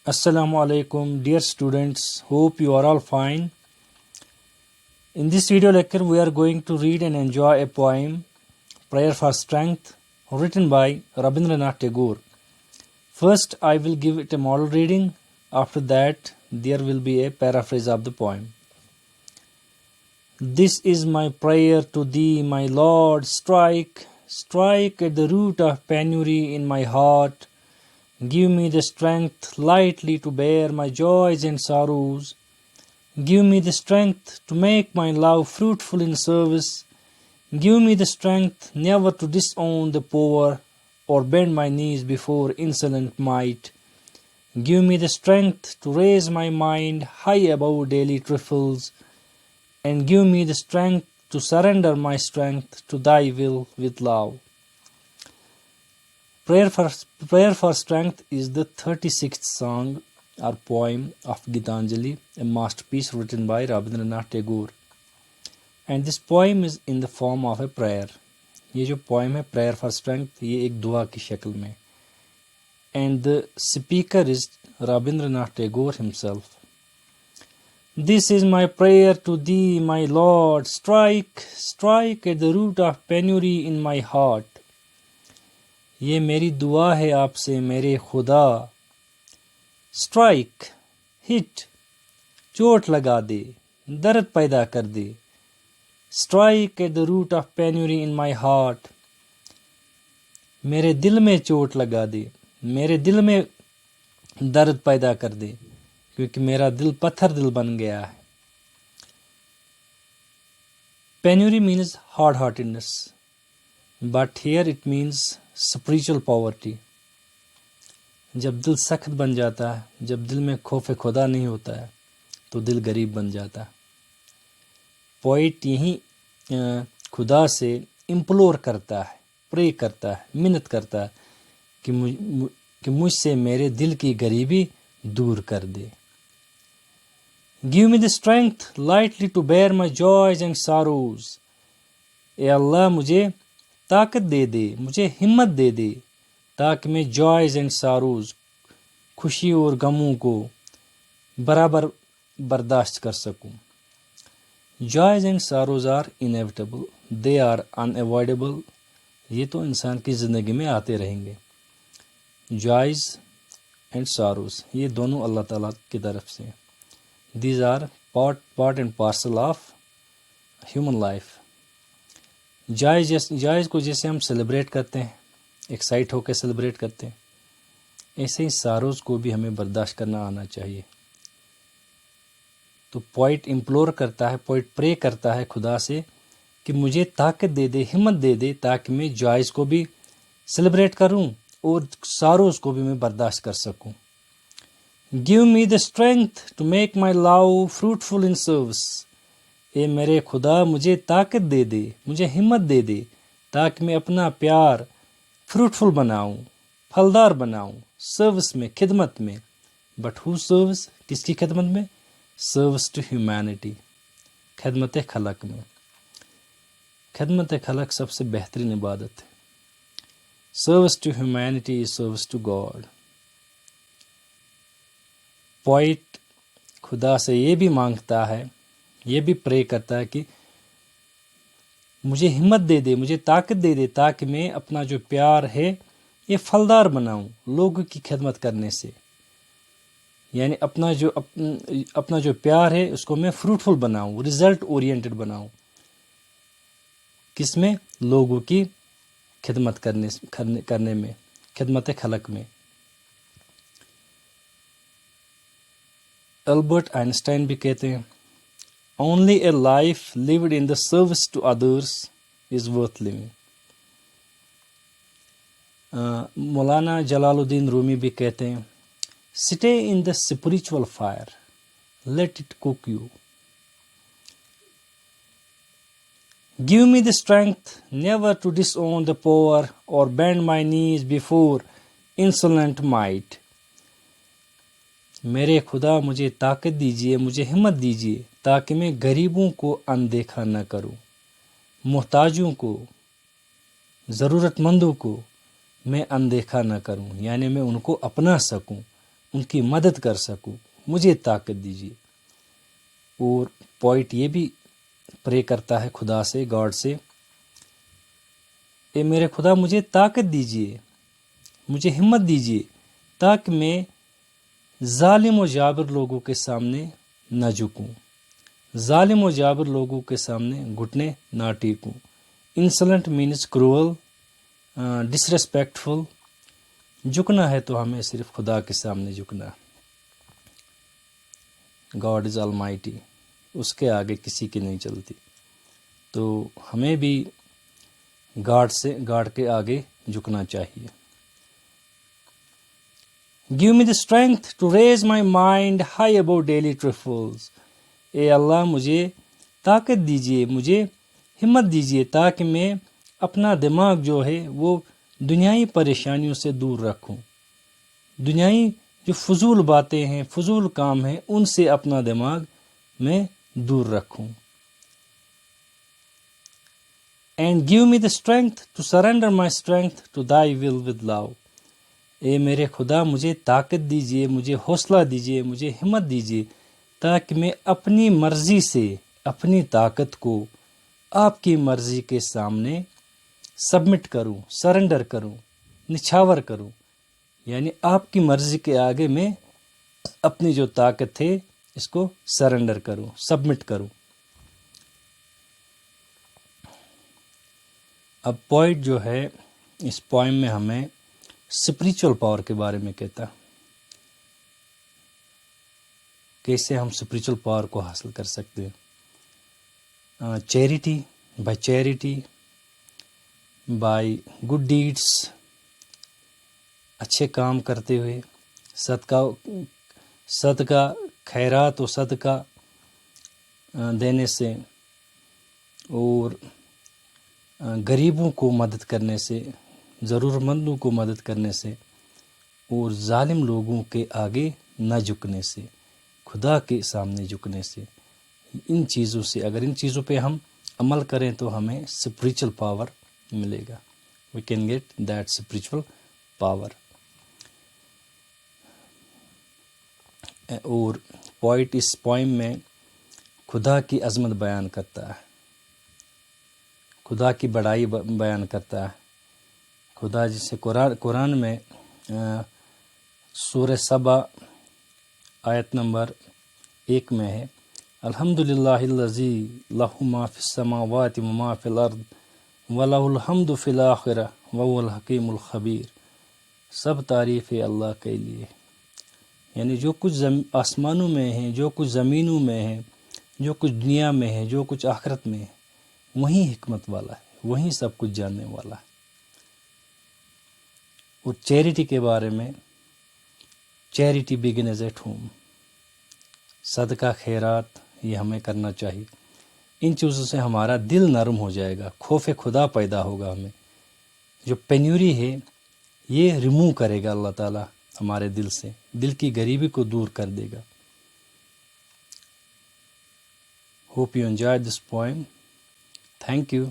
Assalamu alaikum, dear students. Hope you are all fine. In this video lecture, we are going to read and enjoy a poem, Prayer for Strength, written by Rabindranath Tagore. First, I will give it a model reading. After that, there will be a paraphrase of the poem. This is my prayer to thee, my Lord. Strike at the root of penury in my heart. Give me the strength lightly to bear my joys and sorrows. Give me the strength to make my love fruitful in service. Give me the strength never to disown the poor or bend my knees before insolent might. Give me the strength to raise my mind high above daily trifles, and give me the strength to surrender my strength to thy will with love. Prayer for Strength is the 36th song or poem of Gitanjali, a masterpiece written by Rabindranath Tagore. And this poem is in the form of a prayer. یہ جو poem ہے Prayer for Strength یہ ایک دعا کی شکل میں. And the speaker is Rabindranath Tagore himself. This is my prayer to thee, my Lord. Strike at the root of penury in my heart. یہ میری دعا ہے آپ سے میرے خدا. اسٹرائک ہٹ چوٹ لگا دے درد پیدا کر دے. Strike at the root of penury in my heart. میرے دل میں چوٹ لگا دے میرے دل میں درد پیدا کر دے کیونکہ میرا دل پتھر دل بن گیا ہے. Penury means hardheartedness, but here it means spiritual poverty. جب دل سخت بن جاتا ہے, جب دل میں خوف خدا نہیں ہوتا ہے تو دل غریب بن جاتا ہے. پوئٹ یہیں خدا سے امپلور کرتا ہے, پرے کرتا ہے, منت کرتا ہے کہ مجھ سے میرے دل کی غریبی دور کر دے. Give me the strength lightly to bear my joys and sorrows. اے اللہ مجھے طاقت دے دے, مجھے ہمت دے دے تاکہ میں جوائز اینڈ ساروز, خوشی اور غموں کو برابر برداشت کر سکوں. Joys and sorrows are inevitable, they are unavoidable. یہ تو انسان کی زندگی میں آتے رہیں گے. جوائز اینڈ ساروز یہ دونوں اللہ تعالیٰ کی طرف سے. These are part and parcel of human life. جائز کو جیسے ہم سیلیبریٹ کرتے ہیں, ایکسائٹ ہو کے سیلیبریٹ کرتے ہیں, ایسے ہی ساروز کو بھی ہمیں برداشت کرنا آنا چاہیے. تو پوئٹ امپلور کرتا ہے, پوئٹ پرے کرتا ہے خدا سے کہ مجھے طاقت دے دے, ہمت دے دے تاکہ میں جائز کو بھی سیلیبریٹ کروں اور ساروز کو بھی میں برداشت کر سکوں. Give me the strength to make my love fruitful in service. اے میرے خدا مجھے طاقت دے دے, مجھے ہمت دے دے تاکہ میں اپنا پیار فروٹفل بناؤں, پھلدار بناؤں, سروس میں, خدمت میں. بٹ ہو سروس, کس کی خدمت میں؟ سروس ٹو ہیومینٹی, خدمت خلق میں. خدمت خلق سب سے بہترین عبادت ہے. Service to humanity is service to God. Poet خدا سے یہ بھی مانگتا ہے, یہ بھی پرے کرتا ہے کہ مجھے ہمت دے دے, مجھے طاقت دے دے تاکہ میں اپنا جو پیار ہے یہ پھلدار بناؤں لوگوں کی خدمت کرنے سے. یعنی اپنا جو پیار ہے اس کو میں فروٹفل بناؤں, ریزلٹ اورینٹڈ بناؤں. کس میں؟ لوگوں کی خدمت کرنے میں, خدمت خلق میں. البرٹ آئنسٹائن بھی کہتے ہیں Only a life lived in the service to others is worth living. مولانا جلال الدین رومی بھی کہتے ہیں Stay in the spiritual fire, let it cook you. Give me the strength never to disown the poor or bend my knees before insolent might. میرے خدا مجھے طاقت دیجیے, مجھے ہمت دیجیے تاکہ میں غریبوں کو اندیکھا نہ کروں, محتاجوں کو, ضرورت مندوں کو میں اندیکھا نہ کروں, یعنی میں ان کو اپنا سکوں, ان کی مدد کر سکوں، مجھے طاقت دیجیے۔ اور پوئٹ یہ بھی پرے کرتا ہے خدا سے، گاڈ سے، اے میرے خدا مجھے طاقت دیجیے، مجھے ہمت دیجیے، تاکہ میں ظالم و جابر لوگوں کے سامنے نہ جھکوں، ظالم و جابر لوگوں کے سامنے گھٹنے نہ ٹیکوں۔ انسلنٹ مینز کرول، ڈسریسپیکٹفل۔ جھکنا ہے تو ہمیں صرف خدا کے سامنے جھکنا۔ گاڈ از آلمائٹی، اس کے آگے کسی کی نہیں چلتی۔ تو ہمیں بھی گاڈ کے آگے جھکنا چاہیے۔ Give me the strength to raise my mind high above daily trifles۔ اے اللہ مجھے طاقت دیجیے، مجھے ہمت دیجیے، تاکہ میں اپنا دماغ جو ہے وہ دنیائی پریشانیوں سے دور رکھوں، دنیائی جو فضول باتیں ہیں، فضول کام ہیں، ان سے اپنا دماغ میں دور رکھوں۔ And give me the strength to surrender my strength to thy will with love۔ اے میرے خدا مجھے طاقت دیجیے، مجھے حوصلہ دیجیے، مجھے ہمت دیجیے، تاکہ میں اپنی مرضی سے اپنی طاقت کو آپ کی مرضی کے سامنے سبمٹ کروں، سرنڈر کروں، نچھاور کروں، یعنی آپ کی مرضی کے آگے میں اپنی جو طاقت ہے اس کو سرنڈر کروں، سبمٹ کروں۔ اب پوئٹ جو ہے اس پوئم میں ہمیں اسپریچول پاور کے بارے میں کہتا ہے، کیسے ہم اسپریچول پاور کو حاصل کر سکتے ہیں۔ چیریٹی، بائی گڈ ڈیڈس، اچھے کام کرتے ہوئے، صدقہ خیرات و صدقہ دینے سے، اور غریبوں کو مدد کرنے سے، ضرورت مندوں کو مدد کرنے سے، اور ظالم لوگوں کے آگے نہ جھکنے سے، خدا کے سامنے جھکنے سے۔ ان چیزوں سے، اگر ان چیزوں پہ ہم عمل کریں تو ہمیں اسپریچول پاور ملے گا۔ We can get that spiritual power. اور پوئٹ اس پوئم میں خدا کی عظمت بیان کرتا ہے، خدا کی بڑائی بیان کرتا ہے۔ خدا جسے قرآن میں سورہ سبا آیت نمبر 1 میں ہے، الحمدللہ الذی لہ ما فی السماوات و ما فی الارض ولہ الحمد فی الآخرہ وہو الحکیم الخبیر۔ سب تعریف ہے اللہ کے لیے، یعنی جو کچھ آسمانوں میں ہے، جو کچھ زمینوں میں ہے، جو کچھ دنیا میں ہے، جو کچھ آخرت میں ہے، وہی حکمت والا ہے، وہی سب کچھ جاننے والا ہے۔ اور چیریٹی کے بارے میں، چیریٹی بگنز ایٹ ہوم، صدقہ خیرات یہ ہمیں کرنا چاہیے۔ ان چیزوں سے ہمارا دل نرم ہو جائے گا، خوف خدا پیدا ہوگا ہمیں۔ جو پینیوری ہے یہ ریموو کرے گا اللہ تعالیٰ ہمارے دل سے، دل کی غریبی کو دور کر دے گا۔ Hope you enjoy this poem. Thank you.